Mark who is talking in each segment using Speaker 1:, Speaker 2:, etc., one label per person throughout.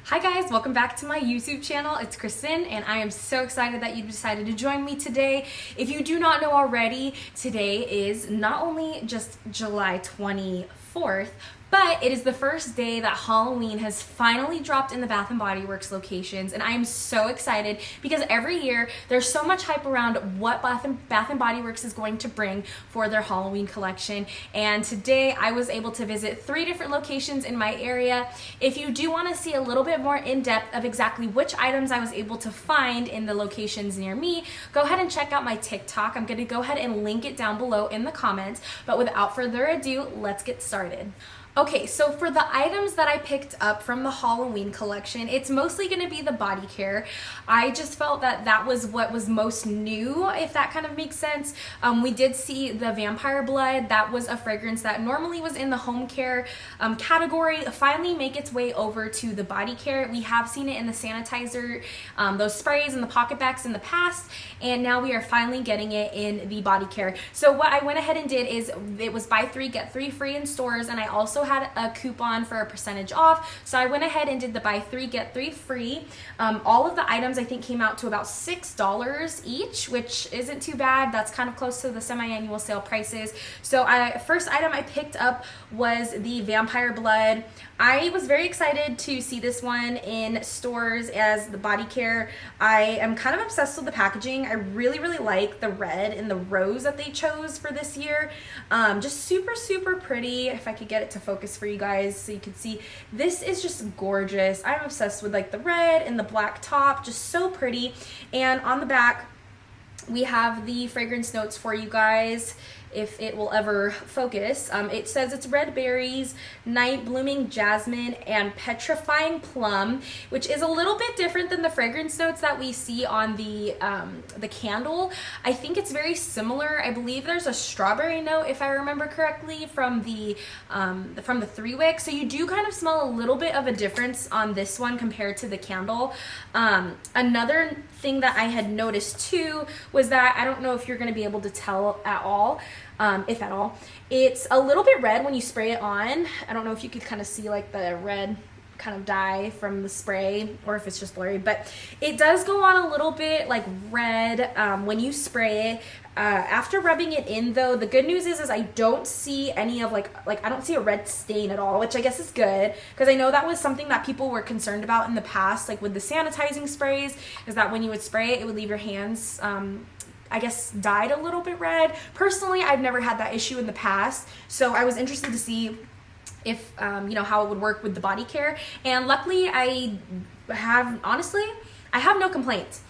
Speaker 1: Hi guys, welcome back to my YouTube channel. It's Kristen and I am so excited that you decided to join me today. If you do not know already, today is not only just July 24th, but it is the first day that Halloween has finally dropped in the Bath & Body Works locations, and I am so excited because every year there's so much hype around what Bath & Body Works is going to bring for their Halloween collection, and today I was able to visit 3 different locations in my area. If you do want to see a little bit more in depth of exactly which items I was able to find in the locations near me, go ahead and check out my TikTok. I'm going to go ahead and link it down below in the comments, but without further ado, let's get started. Okay, so for the items that I picked up from the Halloween collection, it's mostly going to be the body care. I just felt that that was what was most new, if that kind of makes sense. We did see the Vampire Blood. That was a fragrance that normally was in the home care category, finally make its way over to the body care. We have seen it in the sanitizer, those sprays and the pocket bags in the past, and now we are finally getting it in the body care. So what I went ahead and did is it was buy 3, get 3 free in stores, and I also had a coupon for a percentage off, so I went ahead and did the buy 3 get 3 free. All of the items I think came out to about $6 each, which isn't too bad. That's kind of close to the semi-annual sale prices. So first item I picked up was the Vampire Blood. I was very excited to see this one in stores as the body care. I am kind of obsessed with the packaging. I really like the red and the rose that they chose for this year. Just super pretty. If I could get it to focus for you guys so you can see, this is just gorgeous. I'm obsessed with like the red and the black top, just so pretty. And on the back we have the fragrance notes for you guys, if it will ever focus. It says it's red berries, night blooming jasmine, and petrifying plum, which is a little bit different than the fragrance notes that we see on the candle. I think it's very similar. I believe there's a strawberry note, if I remember correctly, from the 3-wick. So you do kind of smell a little bit of a difference on this one compared to the candle. Another thing that I had noticed too was that, I don't know if you're going to be able to tell at all, if at all, it's a little bit red when you spray it on. I don't know if you could kind of see like the red kind of dye from the spray or if it's just blurry, but it does go on a little bit like red when you spray it. After rubbing it in though, the good news is I don't see any of like I don't see a red stain at all, which I guess is good, because I know that was something that people were concerned about in the past, like with the sanitizing sprays, is that when you would spray it, it would leave your hands I guess dyed a little bit red. Personally, I've never had that issue in the past, so I was interested to see if you know, how it would work with the body care, and luckily I have no complaints.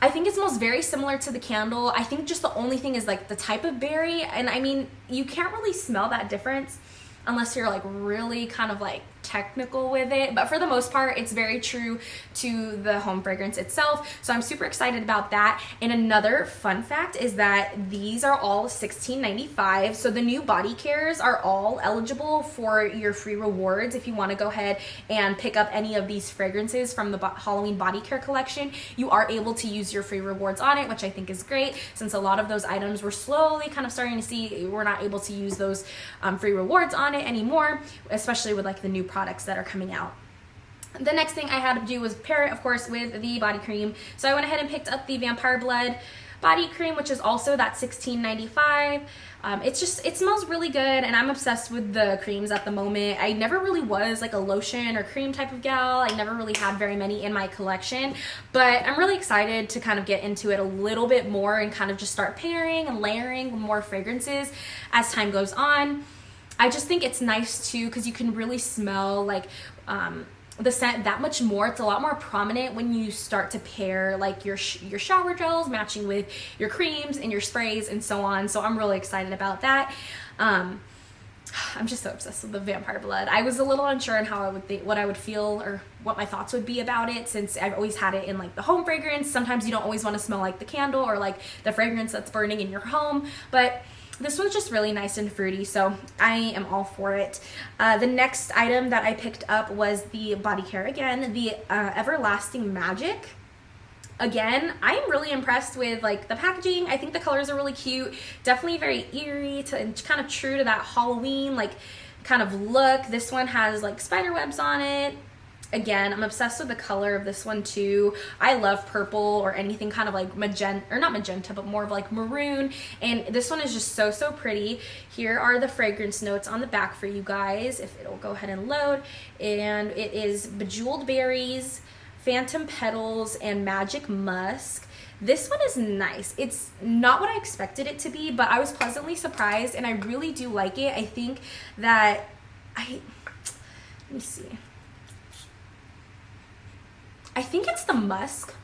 Speaker 1: I think it smells very similar to the candle. I think just the only thing is like the type of berry, and I mean, you can't really smell that difference unless you're like really kind of like technical with it, but for the most part it's very true to the home fragrance itself, so I'm super excited about that. And another fun fact is that these are all $16.95, so the new body cares are all eligible for your free rewards. If you want to go ahead and pick up any of these fragrances from the Halloween body care collection, you are able to use your free rewards on it, which I think is great, since a lot of those items we're slowly kind of starting to see we're not able to use those free rewards on it anymore, especially with like the new products that are coming out. The next thing I had to do was pair it, of course, with the body cream. So I went ahead and picked up the Vampire Blood body cream, which is also that $16.95. It smells really good, and I'm obsessed with the creams at the moment. I never really was like a lotion or cream type of gal. I never really had very many in my collection, but I'm really excited to kind of get into it a little bit more and kind of just start pairing and layering more fragrances as time goes on. I just think it's nice too, because you can really smell like the scent that much more. It's a lot more prominent when you start to pair like your shower gels matching with your creams and your sprays and so on. So I'm really excited about that. I'm just so obsessed with the Vampire Blood. I was a little unsure on how I would think, what I would feel or what my thoughts would be about it, since I've always had it in like the home fragrance. Sometimes you don't always want to smell like the candle or like the fragrance that's burning in your home, but this one's just really nice and fruity, so I am all for it. The next item that I picked up was the body care again, the Everlasting Magic. Again, I'm really impressed with like the packaging. I think the colors are really cute, definitely very eerie and kind of true to that Halloween like kind of look. This one has like spider webs on it. Again, I'm obsessed with the color of this one too. I love purple or anything kind of like magenta, or not magenta, but more of like maroon. And this one is just so, so pretty. Here are the fragrance notes on the back for you guys, if it'll go ahead and load. And it is Bejeweled Berries, Phantom Petals, and Magic Musk. This one is nice. It's not what I expected it to be, but I was pleasantly surprised, and I really do like it. I think that let me see. I think it's the musk.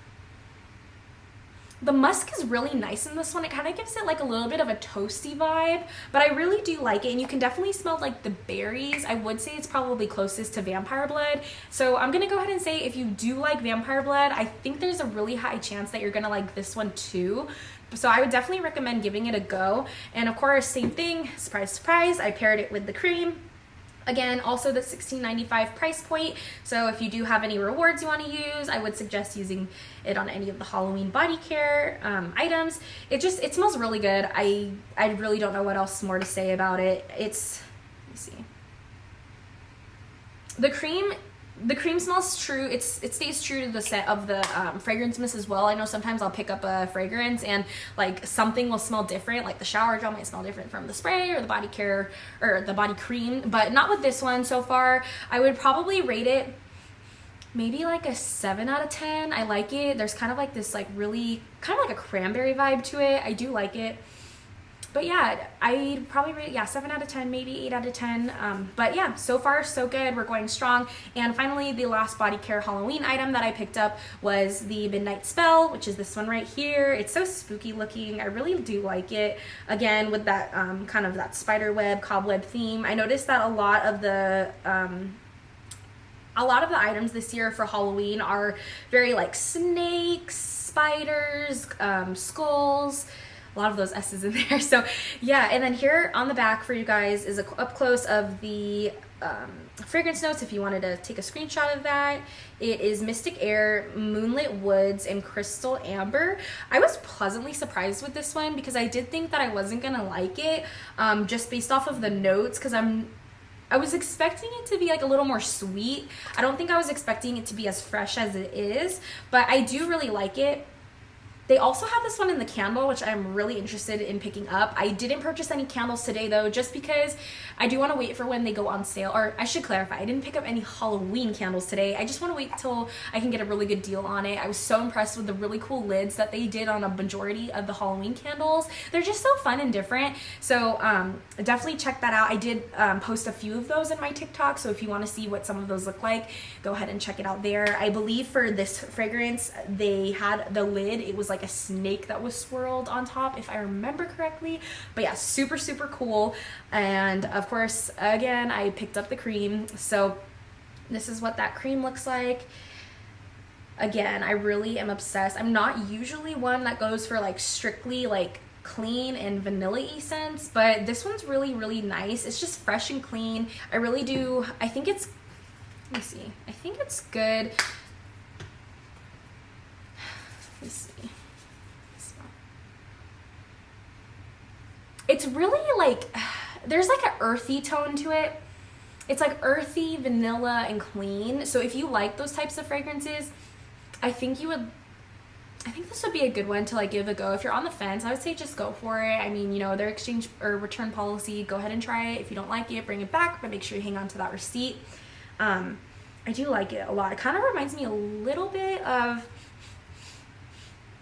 Speaker 1: The musk is really nice in this one. It kind of gives it like a little bit of a toasty vibe, but I really do like it. And you can definitely smell like the berries. I would say it's probably closest to Vampire Blood. So I'm gonna go ahead and say if you do like Vampire Blood, I think there's a really high chance that you're gonna like this one too. So I would definitely recommend giving it a go. And of course, same thing, surprise, surprise, I paired it with the cream. Again, also the $16.95 price point. So if you do have any rewards you want to use, I would suggest using it on any of the Halloween body care items. It smells really good. I really don't know what else more to say about it. Let me see. The cream smells true. It stays true to the scent of the fragrance mist as well. I know sometimes I'll pick up a fragrance and like something will smell different, like the shower gel might smell different from the spray or the body care or the body cream, but not with this one so far. I would probably rate it maybe like a 7 out of 10. I like it. There's kind of like this like really kind of like a cranberry vibe to it. I do like it. But yeah, I'd probably rate it, 7 out of 10, maybe 8 out of 10. But yeah, so far so good. We're going strong. And finally, the last body care Halloween item that I picked up was the Midnight Spell, which is this one right here. It's so spooky looking. I really do like it. Again, with that kind of that spider web, cobweb theme. I noticed that a lot of the items this year for Halloween are very like snakes, spiders, skulls. A lot of those S's in there. So yeah, and then here on the back for you guys is a up close of the fragrance notes if you wanted to take a screenshot of that. It is Mystic Air, Moonlit Woods, and Crystal Amber. I was pleasantly surprised with this one because I did think that I wasn't gonna like it just based off of the notes, because I was expecting it to be like a little more sweet. I don't think I was expecting it to be as fresh as it is, but I do really like it. They also have this one in the candle, which I'm really interested in picking up. I didn't purchase any candles today though, just because I do want to wait for when they go on sale. Or I should clarify, I didn't pick up any Halloween candles today. I just want to wait till I can get a really good deal on it. I was so impressed with the really cool lids that they did on a majority of the Halloween candles. They're just so fun and different. So definitely check that out. I did post a few of those in my TikTok, so if you want to see what some of those look like, go ahead and check it out there. I believe for this fragrance, they had the lid, it was like a snake that was swirled on top, if I remember correctly. But yeah, super, super cool. And of course, again, I picked up the cream. So this is what that cream looks like. Again, I really am obsessed. I'm not usually one that goes for like strictly like clean and vanilla-y scents, but this one's really, really nice. It's just fresh and clean. I really do. I think it's, let me see. I think it's good. Let me see. It's really like, there's like an earthy tone to it. It's like earthy, vanilla, and clean. So if you like those types of fragrances, I think this would be a good one to like give a go. If you're on the fence, I would say just go for it. I mean, you know, their exchange or return policy, go ahead and try it. If you don't like it, bring it back, but make sure you hang on to that receipt. I do like it a lot. It kind of reminds me a little bit of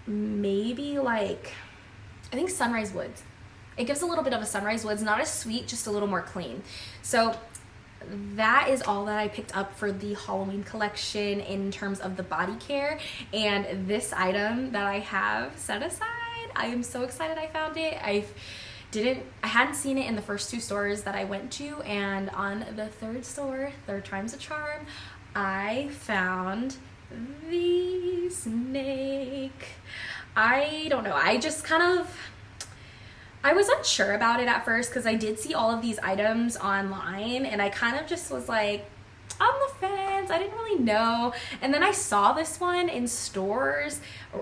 Speaker 1: maybe like, I think Sunrise Woods. It gives a little bit of a Sunrise Woods, not as sweet, just a little more clean. So that is all that I picked up for the Halloween collection in terms of the body care. And this item that I have set aside, I am so excited I found it. I hadn't seen it in the first 2 stores that I went to, and on the 3rd store, 3rd time's a charm, I found the snake. I don't know, I was unsure about it at first because I did see all of these items online, and I kind of just was like on the fence. fragrance. I didn't really know. And then I saw this one in stores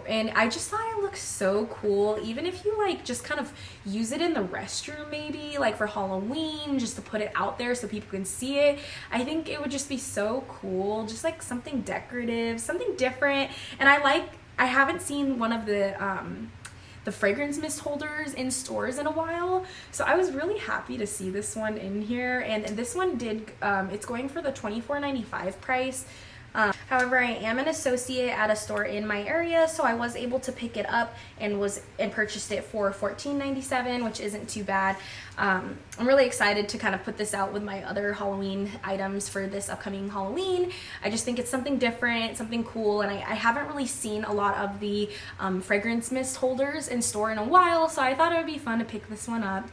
Speaker 1: and I just thought it looked so cool. Even if you like just kind of use it in the restroom, maybe like for Halloween, just to put it out there so people can see it. I think it would just be so cool. Just like something decorative, something different. And I haven't seen one of the fragrance mist holders in stores in a while, so I was really happy to see this one in here. And this one did it's going for the $24.95 price. However, I am an associate at a store in my area, so I was able to pick it up and purchased it for $14.97, which isn't too bad. I'm really excited to kind of put this out with my other Halloween items for this upcoming Halloween. I just think it's something different, something cool, and I haven't really seen a lot of the fragrance mist holders in store in a while, so I thought it would be fun to pick this one up.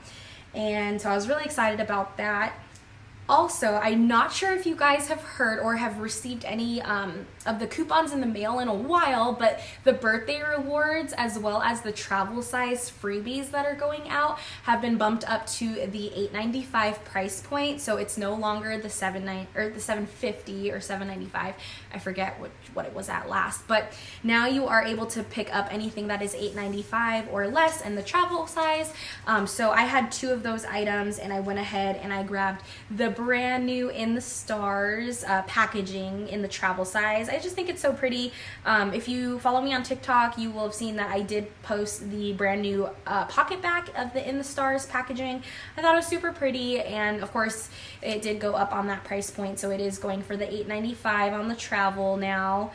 Speaker 1: And so I was really excited about that. Also, I'm not sure if you guys have heard or have received any of the coupons in the mail in a while, but the birthday rewards as well as the travel size freebies that are going out have been bumped up to the $8.95 price point. So it's no longer the $7.50 or $7.95. I forget what it was at last, but now you are able to pick up anything that is $8.95 or less in the travel size. So I had 2 of those items and I went ahead and I grabbed the brand new In the Stars packaging in the travel size. I just think it's so pretty. If you follow me on TikTok, you will have seen that I did post the brand new pocket back of the In the Stars packaging. I thought it was super pretty, and of course it did go up on that price point, so it is going for the $8.95 on the travel now.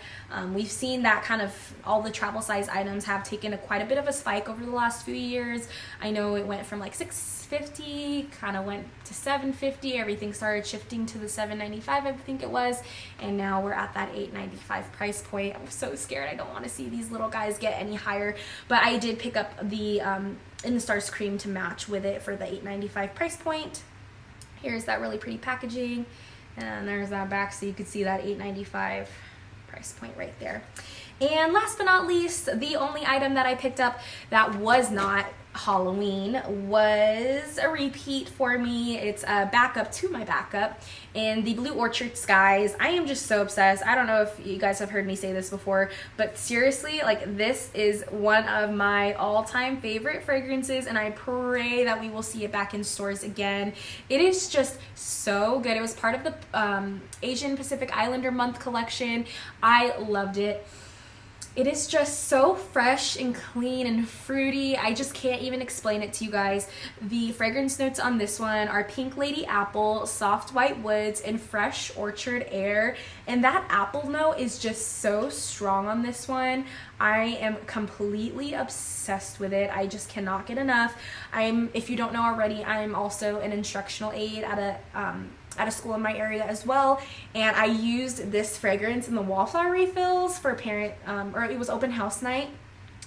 Speaker 1: We've seen that kind of all the travel size items have taken quite a bit of a spike over the last few years. I know it went from like $6.50, kind of went to $7.50. Everything started shifting to the $7.95, I think it was, and now we're at that $8.95 price point. I'm so scared. I don't want to see these little guys get any higher, but I did pick up the In the Stars cream to match with it for the $8.95 price point. Here's that really pretty packaging, and there's that back, so you could see that $8.95 price point right there. And last but not least, the only item that I picked up that was not Halloween was a repeat for me. It's a backup to my backup in the Blue Orchard Skies. I am just so obsessed. I don't know if you guys have heard me say this before, but seriously, like, this is one of my all-time favorite fragrances, and I pray that we will see it back in stores again. It is just so good. It was part of the Asian Pacific Islander Month collection. I loved it. It is just so fresh and clean and fruity. I just can't even explain it to you guys. The fragrance notes on this one are Pink Lady Apple, Soft White Woods, and Fresh Orchard Air. And that apple note is just so strong on this one. I am completely obsessed with it. I just cannot get enough. If you don't know already, I'm also an instructional aide at a school in my area as well, and I used this fragrance in the wallflower refills for or it was open house night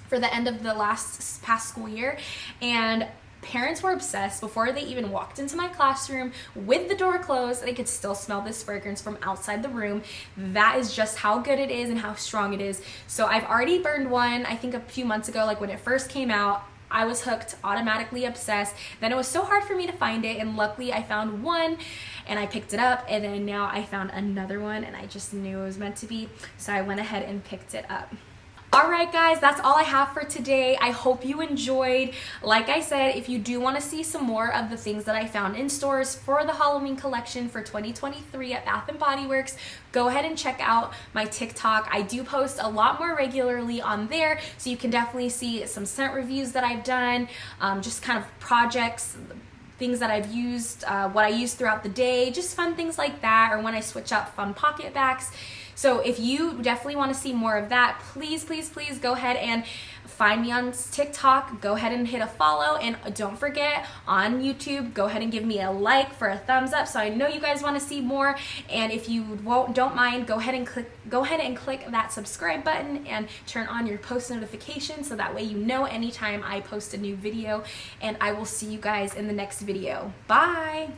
Speaker 1: for the end of the past school year, and parents were obsessed. Before they even walked into my classroom with the door closed, they could still smell this fragrance from outside the room. That is just how good it is and how strong it is. So I've already burned one, I think a few months ago, like when it first came out. I was hooked, automatically obsessed. Then it was so hard for me to find it, and luckily I found one and I picked it up, and then now I found another one and I just knew it was meant to be, so I went ahead and picked it up. Alright guys, that's all I have for today. I hope you enjoyed. Like I said, if you do want to see some more of the things that I found in stores for the Halloween collection for 2023 at Bath & Body Works, go ahead and check out my TikTok. I do post a lot more regularly on there, so you can definitely see some scent reviews that I've done, just kind of projects, things that I've used, what I use throughout the day, just fun things like that, or when I switch out fun pocket backs. So if you definitely want to see more of that, please, please, please go ahead and find me on TikTok. Go ahead and hit a follow, and don't forget on YouTube, go ahead and give me a like for a thumbs up, so I know you guys want to see more. And if you don't mind, go ahead and click that subscribe button and turn on your post notifications, so that way you know anytime I post a new video. And I will see you guys in the next video. Bye.